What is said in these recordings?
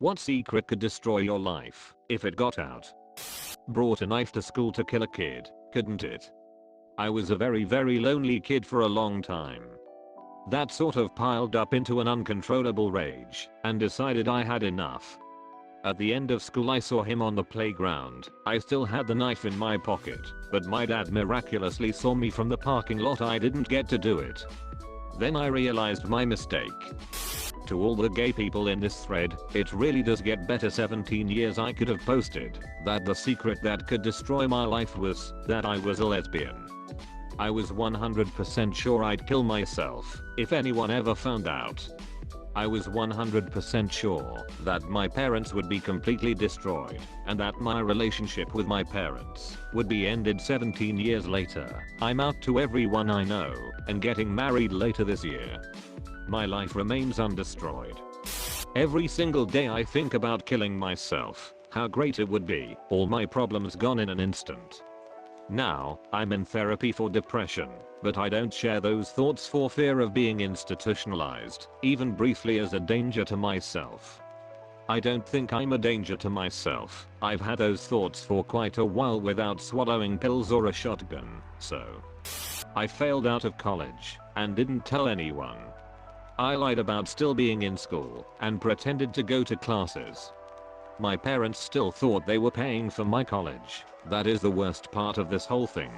What secret could destroy your life if it got out? Brought a knife to school to kill a kid, couldn't it? I was a very lonely kid for a long time. That sort of piled up into an uncontrollable rage and decided I had enough. At the end of school I saw him on the playground. I still had the knife in my pocket, but my dad miraculously saw me from the parking lot. I didn't get to do it. Then I realized my mistake. To all the gay people in this thread, it really does get better. 17 years I could have posted that the secret that could destroy my life was that I was a lesbian. I was 100% sure I'd kill myself if anyone ever found out. I was 100% sure that my parents would be completely destroyed and that my relationship with my parents would be ended. 17 years later, I'm out to everyone I know and getting married later this year. My life remains undestroyed. Every single day I think about killing myself. How great it would be, all my problems gone in an instant. Now, I'm in therapy for depression, but I don't share those thoughts for fear of being institutionalized, even briefly, as a danger to myself. I don't think I'm a danger to myself. I've had those thoughts for quite a while without swallowing pills or a shotgun, so. I failed out of college and didn't tell anyone. I lied about still being in school and pretended to go to classes. My parents still thought they were paying for my college. That is the worst part of this whole thing.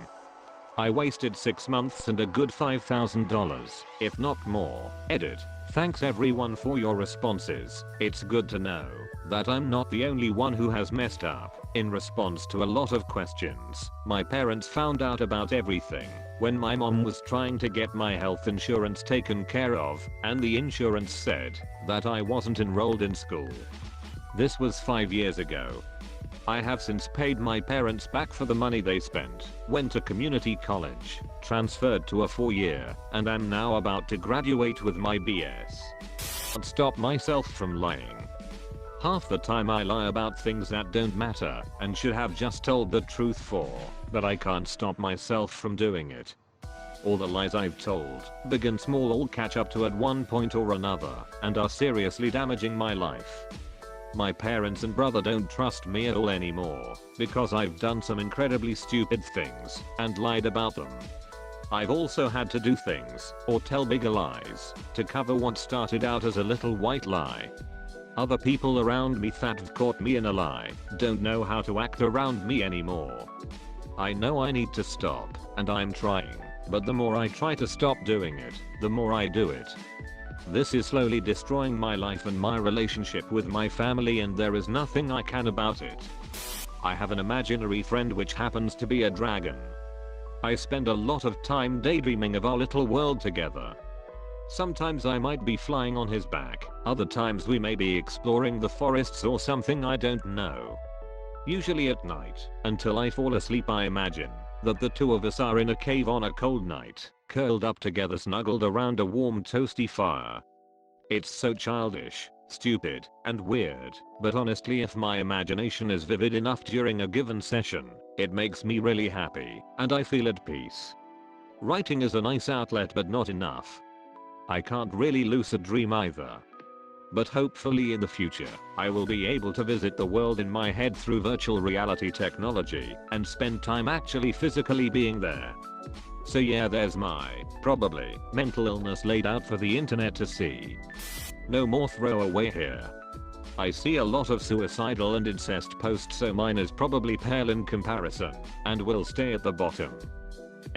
I wasted 6 months and a good $5,000, if not more. Edit. Thanks everyone for your responses. It's good to know that I'm not the only one who has messed up. In response to a lot of questions, my parents found out about everything when my mom was trying to get my health insurance taken care of, and the insurance said that I wasn't enrolled in school. This was 5 years ago. I have since paid my parents back for the money they spent, went to community college, transferred to a 4-year, and am now about to graduate with my BS. Can't stop myself from lying. Half the time I lie about things that don't matter and should have just told the truth for, but I can't stop myself from doing it. All the lies I've told, big and small, all catch up to at one point or another and are seriously damaging my life. My parents and brother don't trust me at all anymore because I've done some incredibly stupid things and lied about them. I've also had to do things or tell bigger lies to cover what started out as a little white lie. Other people around me that have caught me in a lie don't know how to act around me anymore. I know I need to stop, and I'm trying, but the more I try to stop doing it, the more I do it. This is slowly destroying my life and my relationship with my family, and there is nothing I can about it. I have an imaginary friend which happens to be a dragon. I spend a lot of time daydreaming of our little world together. Sometimes I might be flying on his back, other times we may be exploring the forests or something, I don't know. Usually at night, until I fall asleep, I imagine that the two of us are in a cave on a cold night, curled up together, snuggled around a warm toasty fire. It's so childish, stupid, and weird, but honestly, if my imagination is vivid enough during a given session, it makes me really happy, and I feel at peace. Writing is a nice outlet, but not enough. I can't really lucid dream either. But hopefully in the future, I will be able to visit the world in my head through virtual reality technology and spend time actually physically being there. So yeah, there's my, probably, mental illness laid out for the internet to see. No more throwaway here. I see a lot of suicidal and incest posts, so mine is probably pale in comparison and will stay at the bottom.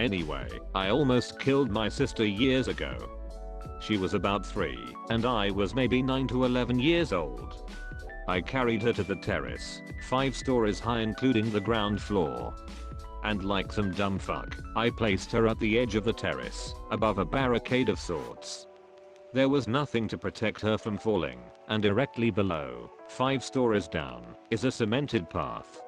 Anyway, I almost killed my sister years ago. She was about 3 and I was maybe 9 to 11 years old. I carried her to the terrace, 5 stories high including the ground floor. And like some dumb fuck, I placed her at the edge of the terrace, above a barricade of sorts. There was nothing to protect her from falling, and directly below, 5 stories down, is a cemented path.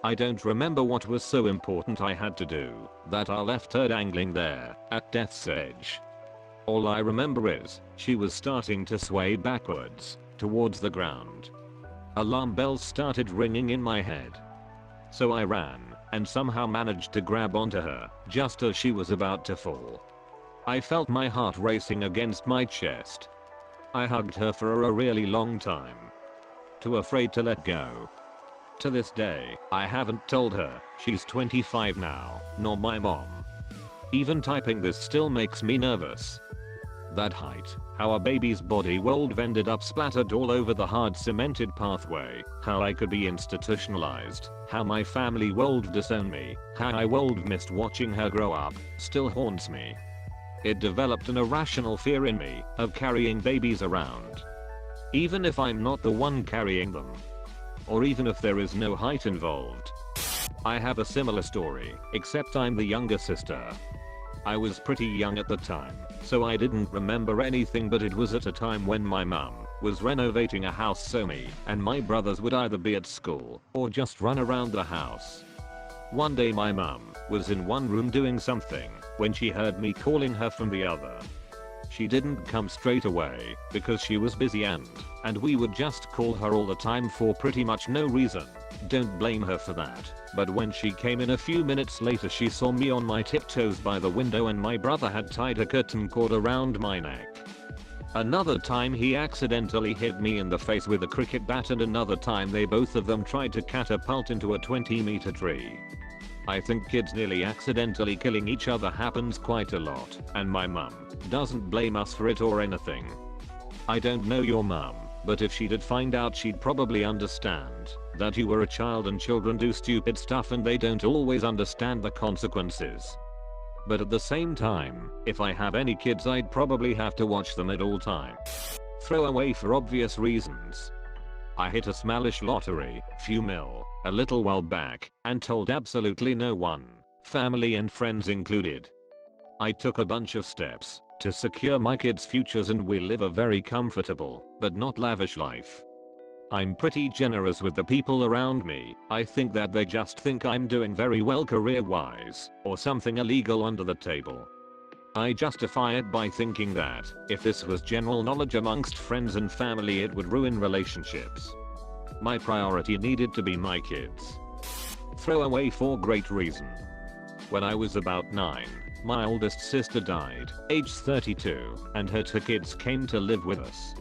I don't remember what was so important I had to do that I left her dangling there, at death's edge. All I remember is, she was starting to sway backwards, towards the ground. Alarm bells started ringing in my head. So I ran, and somehow managed to grab onto her, just as she was about to fall. I felt my heart racing against my chest. I hugged her for a really long time. too afraid to let go. To this day, I haven't told her, she's 25 now, nor my mom. Even typing this still makes me nervous. That height, how a baby's body would ended up splattered all over the hard cemented pathway, how I could be institutionalized, how my family would disown me, how I would missed watching her grow up, still haunts me. It developed an irrational fear in me of carrying babies around. Even if I'm not the one carrying them. Or even if there is no height involved. I have a similar story, except I'm the younger sister. I was pretty young at the time, so I didn't remember anything, but it was at a time when my mum was renovating a house, so me and my brothers would either be at school or just run around the house. One day my mum was in one room doing something when she heard me calling her from the other. She didn't come straight away because she was busy and we would just call her all the time for pretty much no reason. Don't blame her for that. But when she came in a few minutes later, she saw me on my tiptoes by the window and my brother had tied a curtain cord around my neck. Another time he accidentally hit me in the face with a cricket bat, and another time they both of them tried to catapult into a 20-meter tree. I think kids nearly accidentally killing each other happens quite a lot, and my mum doesn't blame us for it or anything. I don't know your mum, but if she did find out, she'd probably understand that you were a child and children do stupid stuff and they don't always understand the consequences. But at the same time, if I have any kids, I'd probably have to watch them at all times. Throw away for obvious reasons. I hit a smallish lottery, few mil, a little while back, and told absolutely no one, family and friends included. I took a bunch of steps to secure my kids' futures and we live a very comfortable, but not lavish life. I'm pretty generous with the people around me. I think that they just think I'm doing very well career-wise, or something illegal under the table. I justify it by thinking that if this was general knowledge amongst friends and family, it would ruin relationships. My priority needed to be my kids. Throw away for great reason. When I was about 9, my oldest sister died, age 32, and her 2 kids came to live with us.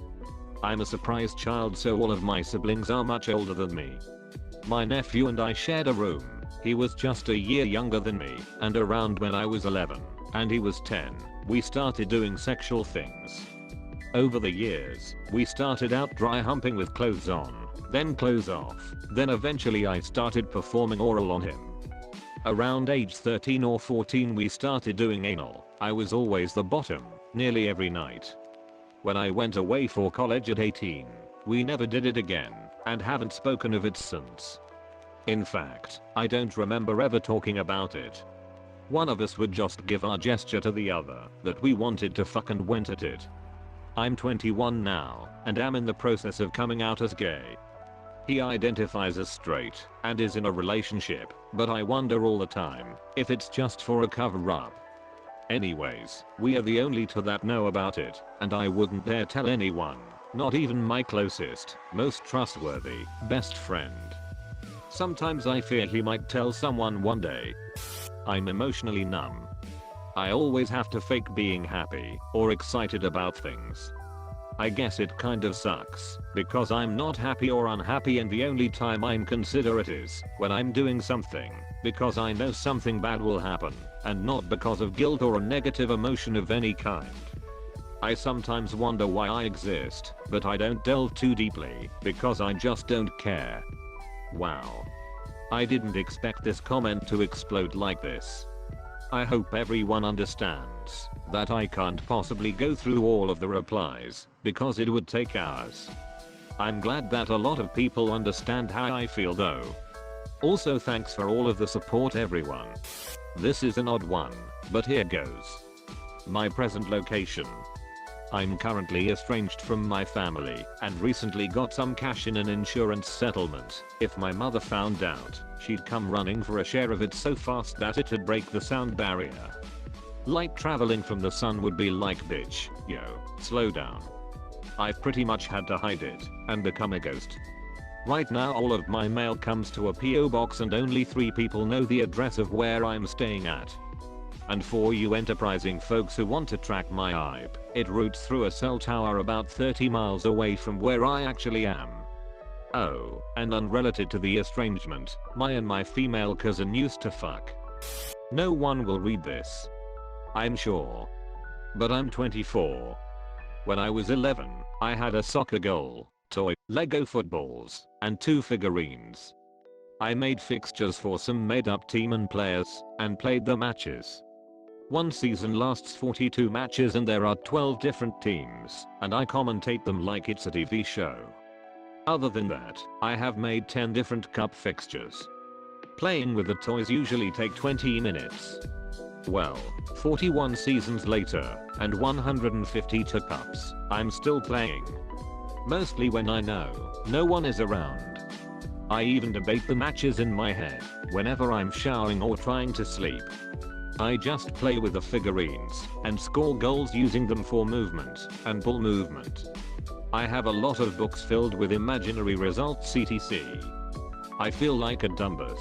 I'm a surprise child, so all of my siblings are much older than me. My nephew and I shared a room. He was just a year younger than me, and around when I was 11, and he was 10, we started doing sexual things. Over the years, we started out dry humping with clothes on, then clothes off, then eventually I started performing oral on him. Around age 13 or 14 we started doing anal. I was always the bottom, nearly every night. When I went away for college at 18, we never did it again, and haven't spoken of it since. In fact, I don't remember ever talking about it. One of us would just give our gesture to the other that we wanted to fuck and went at it. I'm 21 now, and am in the process of coming out as gay. He identifies as straight, and is in a relationship, but I wonder all the time if it's just for a cover-up. Anyways, we are the only two that know about it, and I wouldn't dare tell anyone, not even my closest, most trustworthy, best friend. Sometimes I fear he might tell someone one day. I'm emotionally numb. I always have to fake being happy or excited about things. I guess it kind of sucks, because I'm not happy or unhappy, and the only time I'm considerate is when I'm doing something because I know something bad will happen, and not because of guilt or a negative emotion of any kind. I sometimes wonder why I exist, but I don't delve too deeply because I just don't care. Wow. I didn't expect this comment to explode like this. I hope everyone understands that I can't possibly go through all of the replies because it would take hours. I'm glad that a lot of people understand how I feel though. Also, thanks for all of the support, everyone. This is an odd one, but here goes. My present location. I'm currently estranged from my family and recently got some cash in an insurance settlement. If my mother found out, she'd come running for a share of it so fast that it'd break the sound barrier. Light traveling from the sun would be like, bitch, yo, slow down. I've pretty much had to hide it and become a ghost. Right now all of my mail comes to a PO box and only 3 people know the address of where I'm staying at. And for you enterprising folks who want to track my IP, it routes through a cell tower about 30 miles away from where I actually am. Oh, and unrelated to the estrangement, my female cousin used to fuck. No one will read this, I'm sure. But I'm 24. When I was 11, I had a soccer goal, toy, Lego footballs, and 2 figurines. I made fixtures for some made up team and players, and played the matches. One season lasts 42 matches and there are 12 different teams, and I commentate them like it's a TV show. Other than that, I have made 10 different cup fixtures. Playing with the toys usually take 20 minutes. Well, 41 seasons later, and 152 cups, I'm still playing. Mostly when I know no one is around. I even debate the matches in my head whenever I'm showering or trying to sleep. I just play with the figurines and score goals using them for movement and ball movement. I have a lot of books filled with imaginary results etc. I feel like a dumbass.